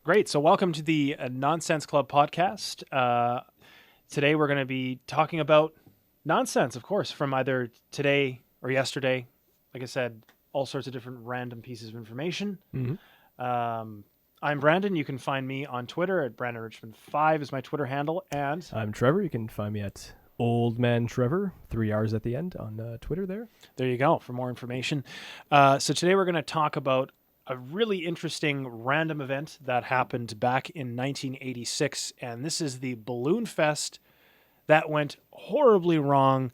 Great. So, welcome to the Nonsense Club podcast. Today, we're going to be talking about nonsense, of course, from either today or yesterday. Like I said, all sorts of different random pieces of information. I'm Brandon. You can find me on Twitter at BrandonRichmond5 is my Twitter handle. And I'm Trevor. You can find me at Old Man Trevor, 3 R's at the end on Twitter there. There you go for more information. So, today, we're going to talk about a really interesting random event that happened back in 1986, and this is the Balloon Fest that went horribly wrong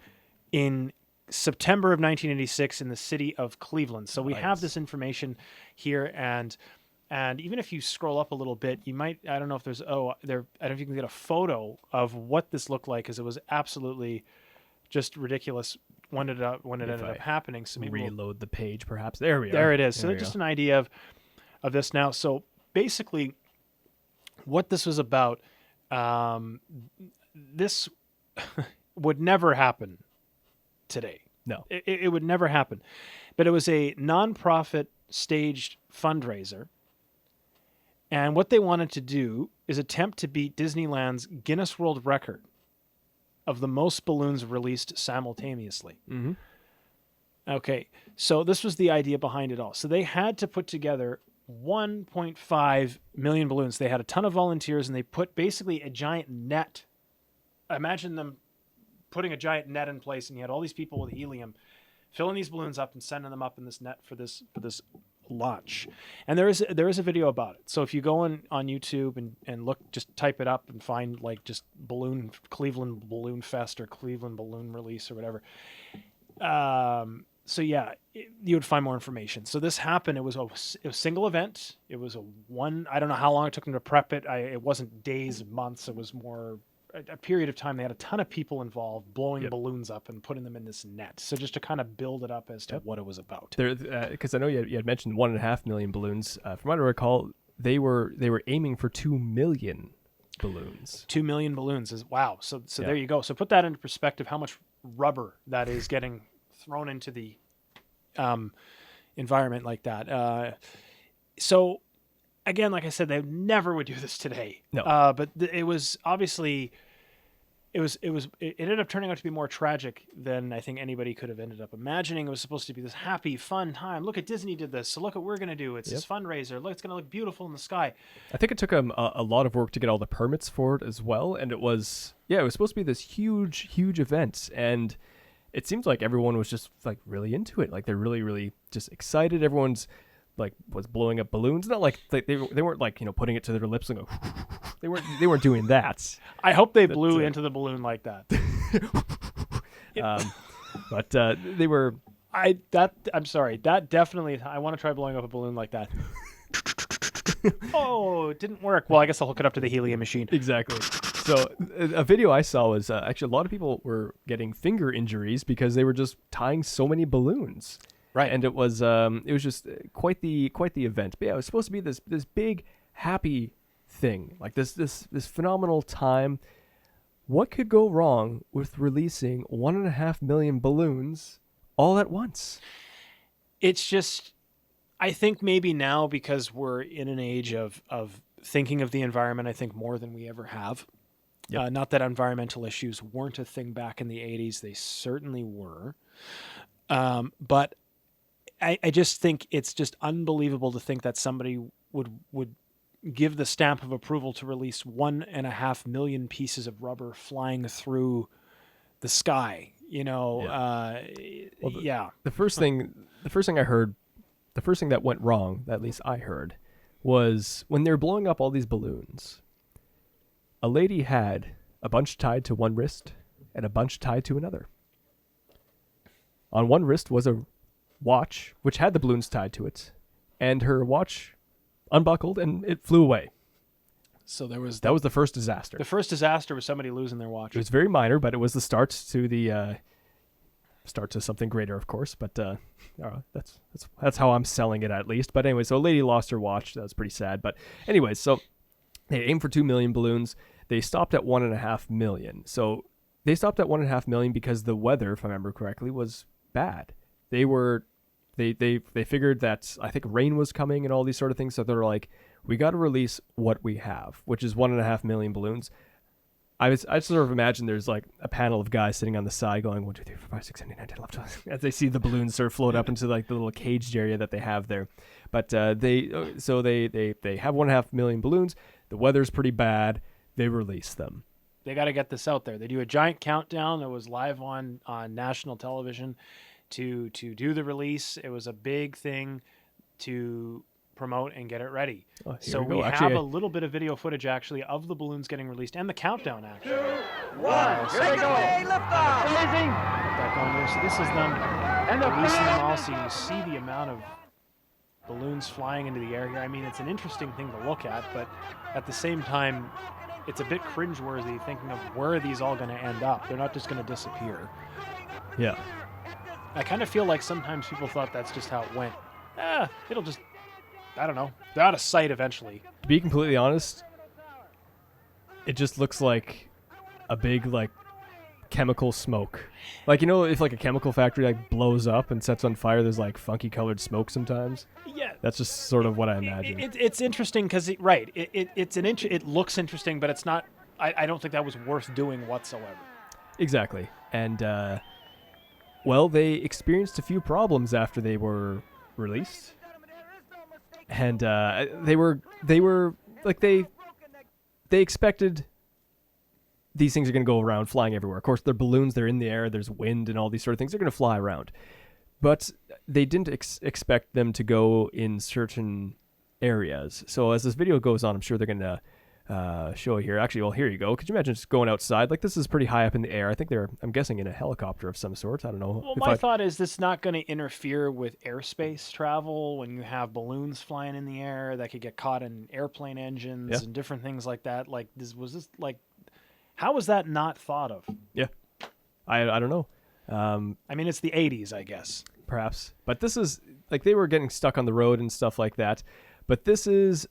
in September of 1986 in the city of Cleveland. So we have this information here, and even if you scroll up a little bit, you might, I don't know if there's, I don't know if you can get a photo of what this looked like, because it was absolutely just ridiculous when it ended up happening. So maybe reload the page, perhaps. There we are. There it is. So just an idea of this now. So basically, what this was about, this would never happen today. No. It would never happen. But it was a nonprofit staged fundraiser. And what they wanted to do is attempt to beat Disneyland's Guinness World Record of the most balloons released simultaneously. Mm-hmm. Okay, so this was the idea behind it all. So they had to put together 1.5 million balloons. They had a ton of volunteers, and they put basically a giant net. Imagine them putting a giant net in place, and you had all these people with helium filling these balloons up and sending them up in this net for this launch. And there is a video about it. So if you go on YouTube and look, just type it up and find like just Cleveland Balloon Fest or Cleveland Balloon Release or whatever. So yeah, you would find more information. So this happened. It was a single event. It was I don't know how long it took them to prep it. It wasn't days, months. It was more a period of time. They had a ton of people involved blowing balloons up and putting them in this net. So just to kind of build it up as to what it was about. Because I know you had mentioned 1.5 million balloons. From what I recall, they were aiming for 2 million balloons. 2 million balloons is wow. So there you go. So put that into perspective, how much rubber that is getting thrown into the environment like that. So again, like I said, they never would do this today. No. But it was obviously, it ended up turning out to be more tragic than I think anybody could have ended up imagining. It was supposed to be this happy, fun time. Look at Disney did this, so look what we're going to do. It's this fundraiser. Look, it's going to look beautiful in the sky. I think it took them a lot of work to get all the permits for it as well. And it was supposed to be this huge, huge event. And it seems like everyone was just like really into it. Like they're really, really just excited. Everyone's like was blowing up balloons. Not like they weren't like, putting it to their lips and go. They weren't doing that. I hope they blew into the balloon like that. But they were. I'm sorry. That definitely. I want to try blowing up a balloon like that. Oh, it didn't work. Well, I guess I'll hook it up to the helium machine. Exactly. So a video I saw was actually a lot of people were getting finger injuries because they were just tying so many balloons. Right. And it was just quite the event. But yeah, it was supposed to be this big happy thing, like this phenomenal time. What could go wrong with releasing 1.5 million balloons all at once? It's just, I think maybe now, because we're in an age of thinking of the environment, I think more than we ever have. Yep. Not that environmental issues weren't a thing back in the 80s. They certainly were. But I just think it's just unbelievable to think that somebody would give the stamp of approval to release 1.5 million pieces of rubber flying through the sky. The first thing I heard, the first thing that went wrong, at least I heard, was when they were blowing up all these balloons. A lady had a bunch tied to one wrist and a bunch tied to another. On one wrist was a watch which had the balloons tied to it, and her watch unbuckled and it flew away. So that was the first disaster. The first disaster was somebody losing their watch. It was very minor, but it was the start to something greater, of course. But that's how I'm selling it, at least. But anyway, so a lady lost her watch. That was pretty sad. But anyways, so they aimed for 2 million balloons. They stopped at 1.5 million. So they stopped at 1.5 million because the weather, if I remember correctly, was bad. They figured that I think rain was coming and all these sort of things. So they're like, we got to release what we have, which is 1.5 million balloons. I sort of imagine there's like a panel of guys sitting on the side going 1, 2, 3, 4, 5, 6, 7, 8, 9, 10, 11, 12 as they see the balloons sort of float up into like the little caged area that they have there. But they have 1.5 million balloons. The weather's pretty bad. They release them. They got to get this out there. They do a giant countdown that was live on national television to do the release. It was a big thing to promote and get it ready. Oh, so we have a little bit of video footage actually of the balloons getting released and the countdown actually. 2, 1, here they go! Liftoff! Amazing! Get that going here. So this is them releasing them all, so you see the amount of balloons flying into the air here. I mean, it's an interesting thing to look at, but at the same time, it's a bit cringeworthy thinking of where are these all going to end up. They're not just going to disappear. Yeah. I kind of feel like sometimes people thought that's just how it went. It'll just, I don't know. They're out of sight eventually. To be completely honest, it just looks like a big like chemical smoke. Like, you know, if like a chemical factory like blows up and sets on fire, there's like funky colored smoke sometimes. Yeah. That's just sort of what I imagine. It's interesting because it looks interesting, but it's not. I don't think that was worth doing whatsoever. Exactly. And well, they experienced a few problems after they were released, and they were like they expected these things are going to go around flying everywhere. Of course, they're balloons, they're in the air, there's wind and all these sort of things. They're going to fly around. But they didn't expect them to go in certain areas. So as this video goes on, I'm sure they're going to show here. Actually, well, here you go. Could you imagine just going outside? Like, this is pretty high up in the air. I think I'm guessing, in a helicopter of some sort. I don't know. Well, my thought is this not going to interfere with airspace travel when you have balloons flying in the air that could get caught in airplane engines and different things like that. Like, how was that not thought of? Yeah. I don't know. I mean, it's the 80s, I guess. Perhaps. But this is, like, they were getting stuck on the road and stuff like that. But this is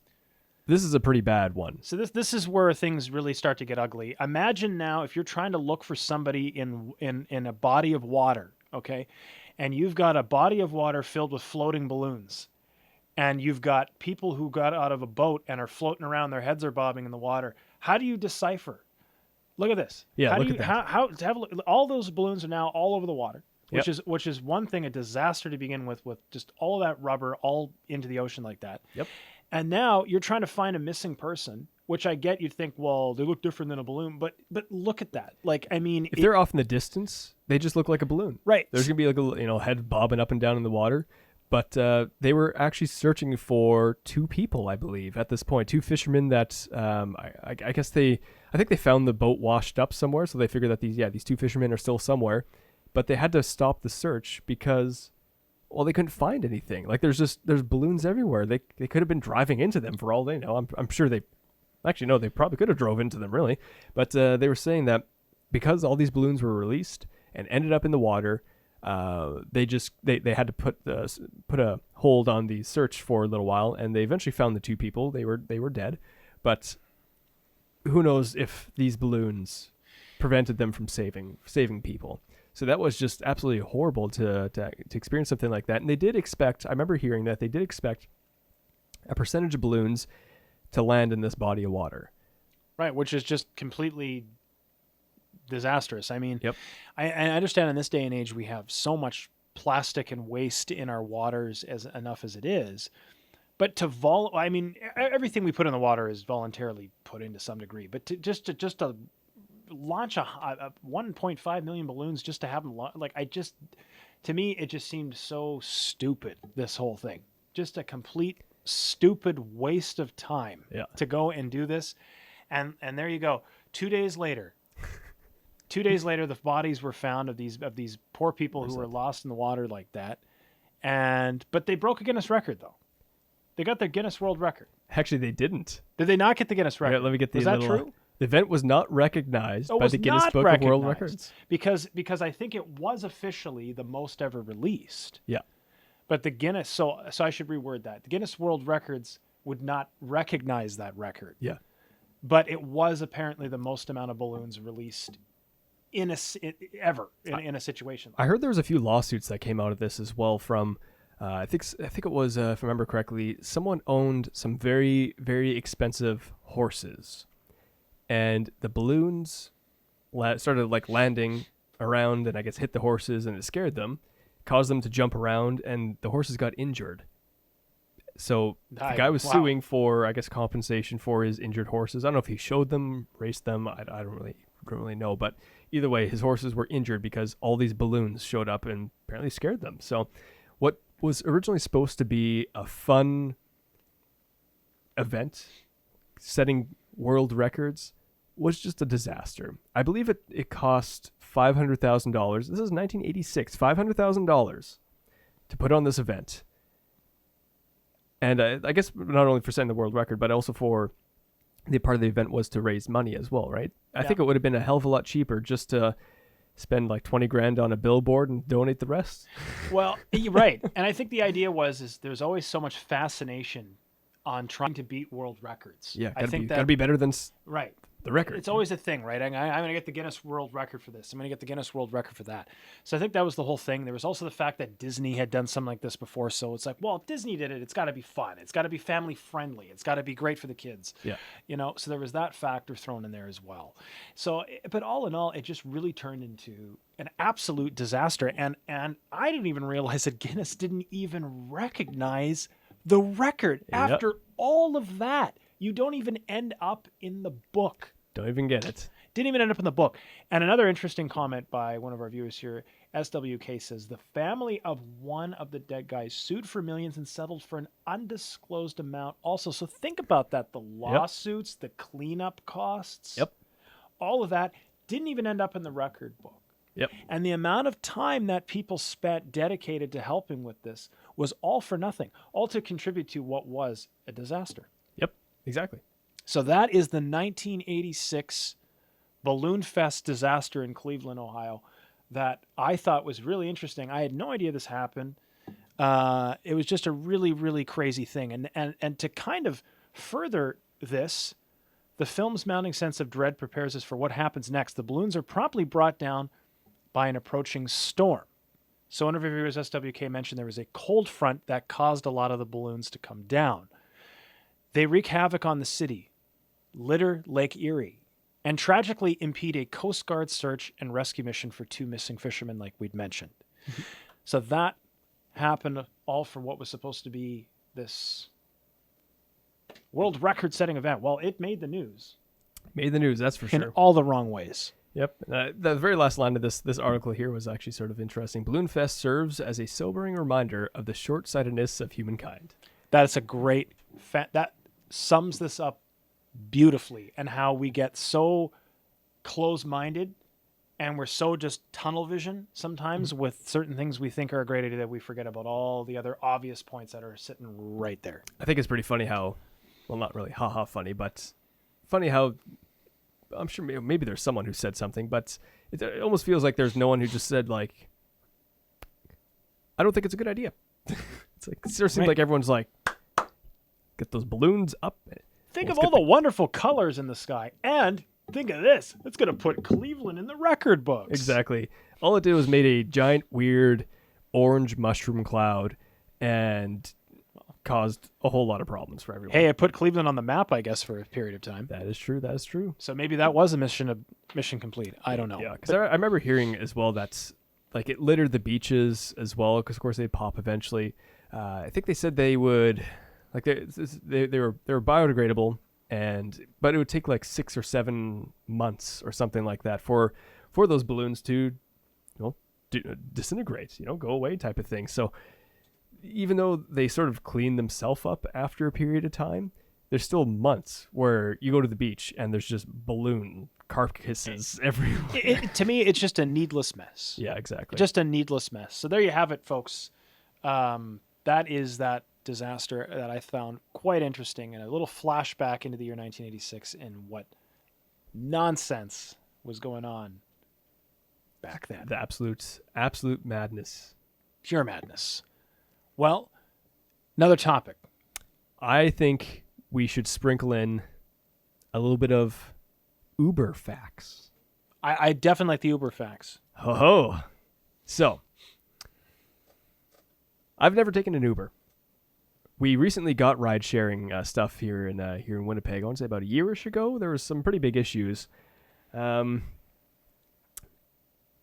a pretty bad one. So this is where things really start to get ugly. Imagine now if you're trying to look for somebody in a body of water, okay? And you've got a body of water filled with floating balloons. And you've got people who got out of a boat and are floating around, their heads are bobbing in the water. How do you decipher? Look at this. Yeah, look at that. How to have a look, all those balloons are now all over the water, which Yep. is one thing, a disaster to begin with just all that rubber all into the ocean like that. Yep. And now you're trying to find a missing person, which I get. You'd think, well, they look different than a balloon, but look at that. Like, I mean, If they're off in the distance, they just look like a balloon. right. There's gonna be like a head bobbing up and down in the water. But they were actually searching for two people, I believe, at this point. Two fishermen that I guess I think they found the boat washed up somewhere, so they figured that these two fishermen are still somewhere. But they had to stop the search because, well, they couldn't find anything. Like, there's balloons everywhere. They could have been driving into them for all they know. I'm sure they probably could have drove into them, really. But they were saying that because all these balloons were released and ended up in the water, they had to put a hold on the search for a little while, and they eventually found the two people. They were dead, but who knows if these balloons prevented them from saving people. So that was just absolutely horrible to experience something like that. And they did expect, I remember hearing that they did expect a percentage of balloons to land in this body of water. Right, which is just completely disastrous. I mean, Yep. I understand in this day and age we have so much plastic and waste in our waters enough as it is. But everything we put in the water is voluntarily put in to some degree. But to launch a 1.5 million balloons just to have them to me it just seemed so stupid. This whole thing, just a complete stupid waste of time to go and do this. And there you go. 2 days later. 2 days later, the bodies were found of these poor people who were lost in the water like that, but they broke a Guinness record though. They got their Guinness World Record. Actually, they didn't. Did they not get the Guinness record? Right, let me get the Was that true? The event was not recognized by was the Guinness not Book of World recognized Records. because I think it was officially the most ever released. Yeah. But the Guinness, so I should reword that. The Guinness World Records would not recognize that record. Yeah. But it was apparently the most amount of balloons released in a situation. I heard there was a few lawsuits that came out of this as well from I think it was, if I remember correctly, someone owned some very, very expensive horses, and the balloons started like landing around, and I guess hit the horses, and it scared them, caused them to jump around, and the horses got injured. So the guy was suing for, I guess, compensation for his injured horses. I don't know if he showed them, raced them. I don't really know, but either way, his horses were injured because all these balloons showed up and apparently scared them. So what was originally supposed to be a fun event, setting world records, was just a disaster. I believe it cost $500,000. This is 1986, $500,000 to put on this event. And I guess not only for setting the world record, but also for the part of the event was to raise money as well, right? I think it would have been a hell of a lot cheaper just to spend like 20 grand on a billboard and donate the rest. Well, you're right. And I think the idea is there's always so much fascination on trying to beat world records. Yeah, I think gotta be better than right. the record. It's always a thing, right? I'm going to get the Guinness World Record for this. I'm going to get the Guinness World Record for that. So I think that was the whole thing. There was also the fact that Disney had done something like this before. So it's like, well, if Disney did it, it's got to be fun. It's got to be family friendly. It's got to be great for the kids. Yeah. So there was that factor thrown in there as well. So, but all in all, it just really turned into an absolute disaster. And I didn't even realize that Guinness didn't even recognize the record after all of that. You don't even end up in the book. Don't even get it. Didn't even end up in the book. And another interesting comment by one of our viewers here, SWK says, the family of one of the dead guys sued for millions and settled for an undisclosed amount also. So think about that. The lawsuits, the cleanup costs, all of that didn't even end up in the record book. Yep. And the amount of time that people spent dedicated to helping with this was all for nothing, all to contribute to what was a disaster. Yep, exactly. So that is the 1986 Balloon Fest disaster in Cleveland, Ohio, that I thought was really interesting. I had no idea this happened. It was just a really, really crazy thing. And to kind of further this, the film's mounting sense of dread prepares us for what happens next. The balloons are promptly brought down by an approaching storm. So one of our viewers, SWK, mentioned there was a cold front that caused a lot of the balloons to come down. They wreak havoc on the city, litter Lake Erie, and tragically impede a Coast Guard search and rescue mission for 2 missing fishermen like we'd mentioned. So that happened all for what was supposed to be this world record-setting event. Well, it made the news. Made the news, that's for sure. In all the wrong ways. Yep. The very last line of this article here was actually sort of interesting. Balloon Fest serves as a sobering reminder of the short-sightedness of humankind. That's a great... that sums this up beautifully, and how we get so close-minded and we're so just tunnel vision sometimes with certain things we think are a great idea that we forget about all the other obvious points that are sitting right there. I think it's pretty funny how, well, not really haha funny, but funny how, I'm sure maybe there's someone who said something, but it almost feels like there's no one who just said, like, I don't think it's a good idea. It's like, it sure seems like everyone's like, get those balloons up. Think of all the wonderful colors in the sky, and think of this. It's going to put Cleveland in the record books. Exactly. All it did was made a giant, weird, orange mushroom cloud and caused a whole lot of problems for everyone. Hey, I put Cleveland on the map, I guess, for a period of time. That is true. That is true. So maybe that was a mission complete. I don't know. Yeah, because I remember hearing as well that's like it littered the beaches as well, because of course they'd pop eventually. I think they said they would, like they were biodegradable, but it would take like 6 or 7 months or something like that for those balloons to, disintegrate, go away type of thing. So even though they sort of clean themselves up after a period of time, there's still months where you go to the beach and there's just balloon carcasses everywhere. To me, it's just a needless mess. Yeah, exactly. Just a needless mess. So there you have it, folks. That is that disaster that I found quite interesting, and a little flashback into the year 1986 and what nonsense was going on back then. The absolute madness. Pure madness. Well, another topic. I think we should sprinkle in a little bit of Uber facts. I definitely like the Uber facts. Ho ho. So, I've never taken an Uber. We recently got ride sharing stuff here in Winnipeg. I want to say about a yearish ago. There was some pretty big issues. And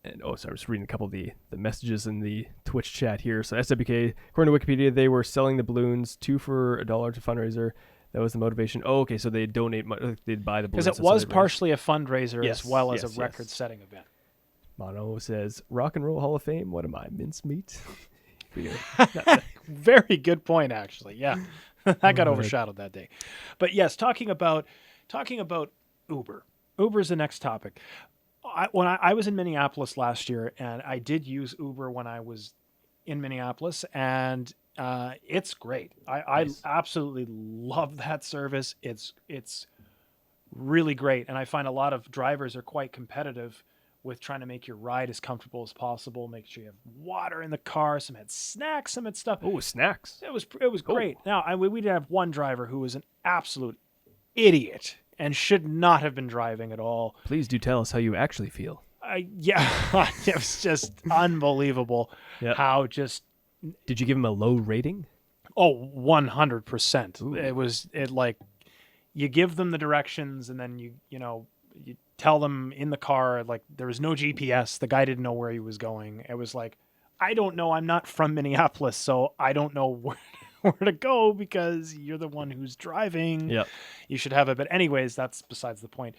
sorry, I'm just reading a couple of the messages in the Twitch chat here. So SWK, according to Wikipedia, they were selling the balloons, 2 for $1 to fundraiser. That was the motivation. Oh, okay, so they donate, they'd buy the balloons. Because it was partially a fundraiser as well as a record-setting event. Mono says, Rock and Roll Hall of Fame, what am I, mincemeat? Very good point, actually. Yeah, that got overshadowed that day. But yes, talking about Uber. Uber is the next topic. When I was in Minneapolis last year, and I did use Uber when I was in Minneapolis, and it's great. I absolutely love that service. It's really great, and I find a lot of drivers are quite competitive with trying to make your ride as comfortable as possible. Make sure you have water in the car. Some had snacks, some had stuff. Oh, snacks! It was great. Now we did have one driver who was an absolute idiot and should not have been driving at all. Please do tell us how you actually feel. Yeah, it was just unbelievable. Yep. How just. Did you give him a low rating? Oh, 100%. It like you give them the directions and then you tell them in the car, like there was no GPS. The guy didn't know where he was going. It was like, I don't know. I'm not from Minneapolis, so I don't know where to go because you're the one who's driving. Yep. You should have it. But anyways, that's besides the point.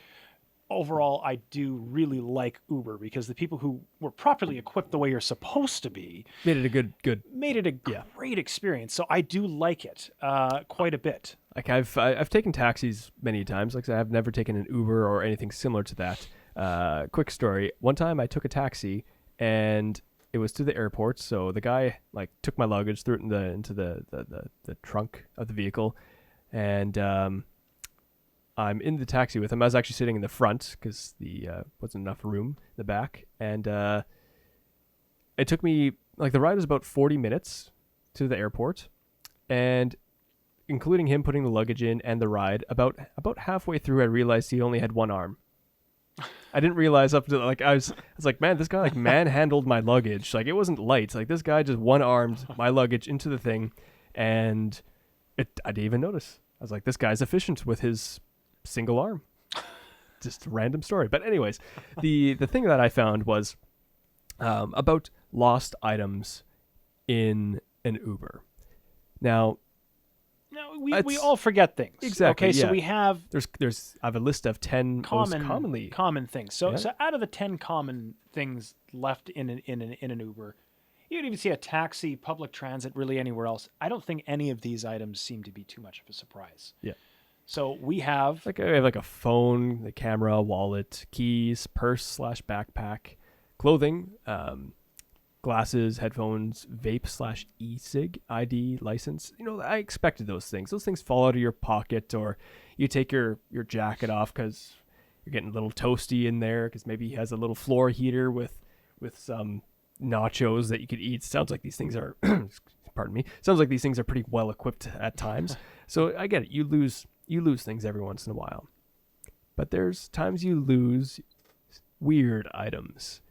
Overall, I do really like Uber because the people who were properly equipped the way you're supposed to be made it a good great experience. So I do like it quite a bit. Like I've taken taxis many times. Like I said, I've never taken an Uber or anything similar to that. Quick story. One time I took a taxi and it was to the airport. So the guy like took my luggage, threw it into the trunk of the vehicle, and I'm in the taxi with him. I was actually sitting in the front because the wasn't enough room in the back, and it took me like the ride was about 40 minutes to the airport, and including him putting the luggage in and the ride, about halfway through, I realized he only had one arm. I didn't realize up to like I was like, man, this guy like manhandled my luggage. Like it wasn't light. Like this guy just one-armed my luggage into the thing, and I didn't even notice. I was like, this guy's efficient with his single arm. Just a random story. But anyways, the thing that I found was about lost items in an Uber. Now, we all forget things. Exactly. Okay, yeah. so we have there's I have a list of 10 most commonly common things. So Yeah. so out of the 10 common things left in an Uber, you can even see a taxi, public transit, really anywhere else. I don't think any of these items seem to be too much of a surprise. Yeah. So we have like I have like a phone, the camera, wallet, keys, purse/backpack, clothing, glasses, headphones, vape /e-cig, ID, license. I expected those things. Those things fall out of your pocket, or you take your jacket off because you're getting a little toasty in there because maybe he has a little floor heater with some nachos that you could eat. Sounds like these things are, pardon me, sounds like these things are pretty well equipped at times. So I get it. You lose things every once in a while. But there's times you lose weird items.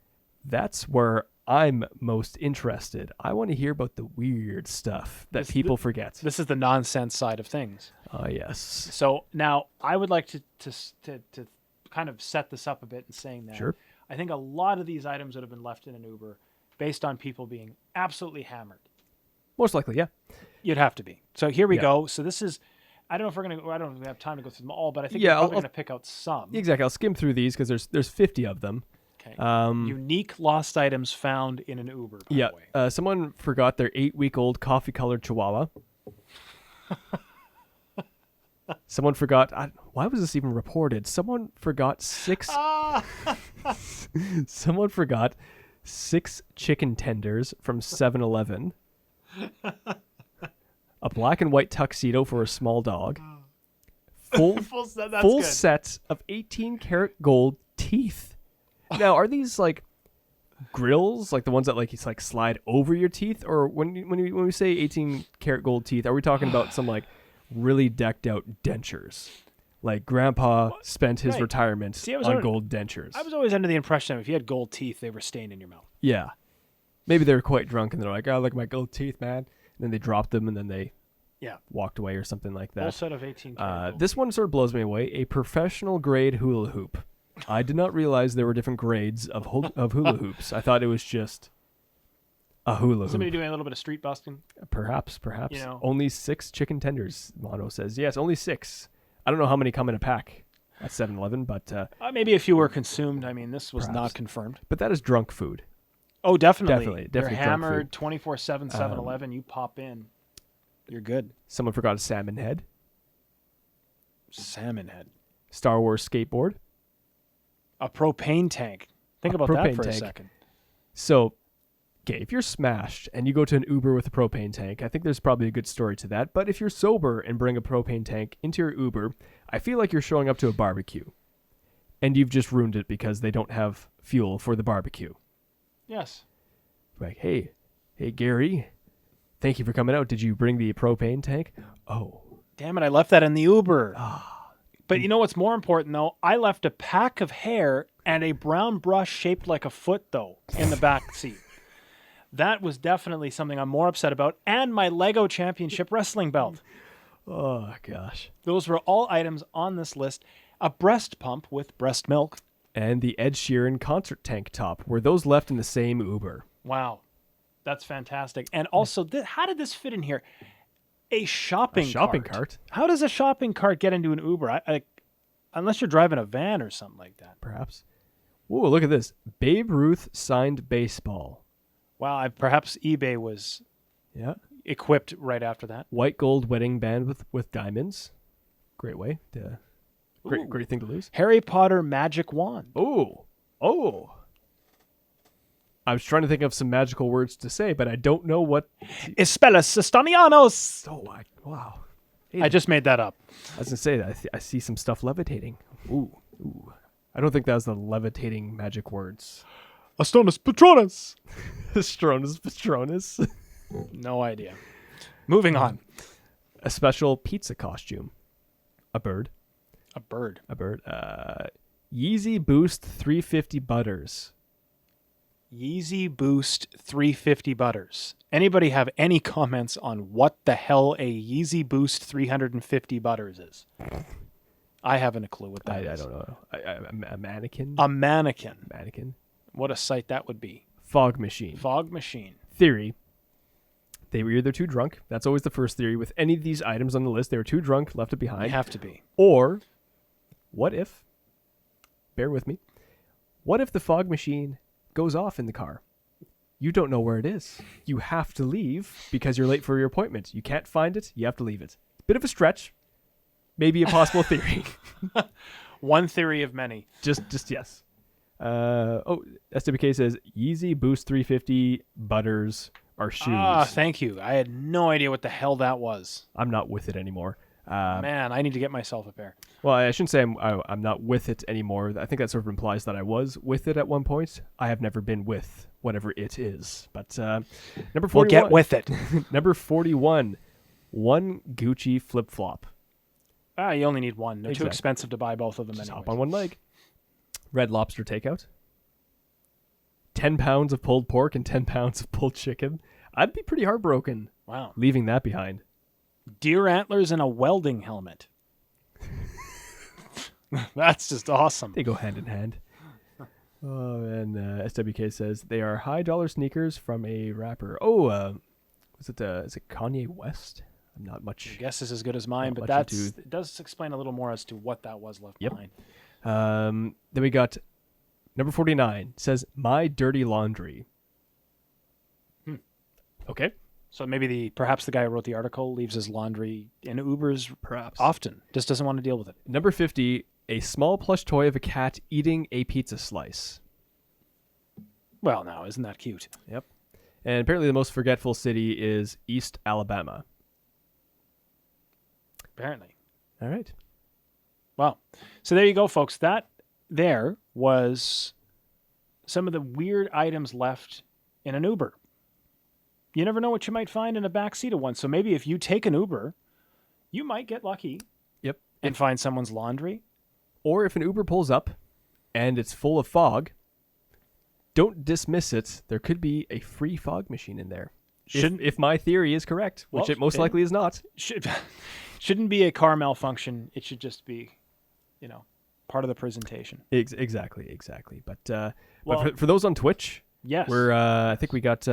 That's where I'm most interested. I want to hear about the weird stuff that people forget. This is the nonsense side of things. Oh, yes. So now I would like to kind of set this up a bit in saying that Sure. I think a lot of these items that have been left in an Uber based on people being absolutely hammered. Most likely, yeah. You'd have to be. So here we Yeah. go. So this is, I don't know if we have time to go through them all, but I think Yeah, we're probably I'll- going to pick out some. Exactly. I'll skim through these because there's 50 of them. Okay. Um, Unique lost items found in an Uber, by Yeah. the way. Someone forgot their 8-week-old coffee-colored chihuahua. Someone forgot. Why was this even reported? Someone forgot Someone forgot 6 chicken tenders from 7-Eleven. A black and white tuxedo for a small dog. Full That's set of 18-karat gold teeth. Now, are these like grills, like the ones that like slide over your teeth, or when we say 18-karat gold teeth, are we talking about some like really decked out dentures? Like Grandpa spent his Right. retirement See, I was on already- gold dentures. I was always under the impression that if you had gold teeth, they were staying in your mouth. Yeah. Maybe they were quite drunk and they're like, "Oh, look at my gold teeth, man." And then they dropped them and then they Yeah. walked away or something like Full that. set of 18. This one sort of blows me away. A professional grade hula hoop. I did not realize there were different grades of hula hoops. I thought it was just a hula hoop. Somebody doing a little bit of street busting. Perhaps. You know. Only 6 chicken tenders, Mono says. Yes, only 6. I don't know how many come in a pack at 7-Eleven, but Maybe a few were consumed. I mean, this was Perhaps. not confirmed. that is drunk food. Oh, definitely. Definitely They're drunk hammered food. 24/7, 7-Eleven. You pop in. You're good. Someone forgot a salmon head. Salmon head. Star Wars skateboard. A propane tank. Think A about that propane for a tank. second. So, okay, if you're smashed and you go to an Uber with a propane tank, I think there's probably a good story to that. But if you're sober and bring a propane tank into your Uber, I feel like you're showing up to a barbecue. And you've just ruined it because they don't have fuel for the barbecue. Yes. Like, hey, Gary, thank you for coming out. Did you bring the propane tank? Oh, Damn it, I left that in the Uber. But you know what's more important, though? I left a pack of hair and a brown brush shaped like a foot, though, in the back seat. That was definitely something I'm more upset about. And my Lego Championship wrestling belt. oh gosh. Those were all items on this list. A breast pump with breast milk. And the Ed Sheeran concert tank top. Were those left in the same Uber? Wow. That's fantastic. And also, how did this fit in here? A shopping cart? How does a shopping cart get into an Uber? Unless you're driving a van or something like that. Perhaps. Whoa, look at this. Babe Ruth signed baseball. Wow, perhaps eBay was Yeah. equipped right after that. White gold wedding band with diamonds. Great way. Ooh. Great thing to lose. Harry Potter magic wand. Oh. I was trying to think of some magical words to say, but I don't know what. Espelus Estanianos. Oh, wow. Hey, I just made that up. I was going to say that. I see some stuff levitating. Ooh. I don't think that was the levitating magic words. Astonus Patronus. Patronus. No idea. Moving on. A special pizza costume. A bird. A bird. Yeezy Boost 350 Butters. Yeezy Boost 350 Butters. Anybody have any comments on what the hell a Yeezy Boost 350 Butters is? I haven't a clue what that is. I don't know. A mannequin? A mannequin. Mannequin. What a sight that would be. Fog machine. Fog machine. Theory. They were either too drunk. That's always the first theory. With any of these items on the list, they were too drunk, left it They behind. have to be. Or, what if, bear with me, what if the fog machine goes off in the car? You don't know where it is. You have to leave because you're late for your appointment. You can't find it. You have to leave it. Bit of a stretch. Maybe a possible theory. One theory of many. Just yes. SWK says Yeezy Boost 350 Butters are shoes. Thank you. I had no idea what the hell that was. I'm not with it anymore. Man, I need to get myself a pair. Well, I shouldn't say I'm not with it anymore. I think that sort of implies that I was with it at one point. I have never been with whatever it is. But number 41. Well, get with it. Number 41. One Gucci flip-flop. You only need one. They're too Exactly. expensive to buy both of them Just anyways. hop on one leg. Red Lobster takeout. 10 pounds of pulled pork and 10 pounds of pulled chicken. I'd be pretty heartbroken Wow. leaving that behind. Deer antlers and a welding helmet. That's just awesome. They go hand in hand. Oh, and SWK says they are high-dollar sneakers from a rapper. Is it Kanye West? I'm not much. Your guess is as good as mine, Not but much it does explain a little more as to what that was left Yep. behind. Then we got number 49. Says my dirty laundry. Okay. So maybe perhaps the guy who wrote the article leaves his laundry in Ubers Perhaps. often. Just doesn't want to deal with it. Number 50. A small plush toy of a cat eating a pizza slice. Well, now, isn't that cute? Yep. And apparently the most forgetful city is East Alabama. Apparently. All right. Wow. So there you go, folks. That there was some of the weird items left in an Uber. You never know what you might find in a back seat of one. So maybe if you take an Uber, you might get lucky Yep. and find someone's laundry. Or if an Uber pulls up and it's full of fog, don't dismiss it. There could be a free fog machine in there. Shouldn't If my theory is correct, which Well, it most likely is not. shouldn't be a car malfunction. It should just be, part of the presentation. Exactly. But Well- for those on Twitch, Yes, we're I think we got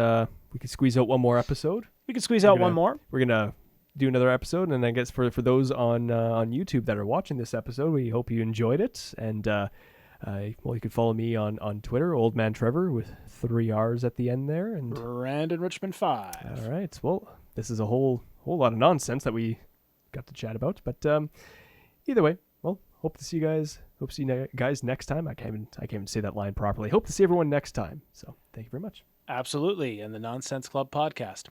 we could squeeze out one more episode. we could squeeze out gonna- one more. We're gonna do another episode, and I guess for those on YouTube that are watching this episode, we hope you enjoyed it. And you can follow me on Twitter, Old Man Trevor with 3 R's at the end there. And Brandon Richmond 5. all right, well, this is a whole lot of nonsense that we got to chat about. But either way, well, hope to see you guys. Hope to see you guys next time. I can't even say that line properly. Hope to see everyone next time. So thank you very much. Absolutely, and the Nonsense Club podcast.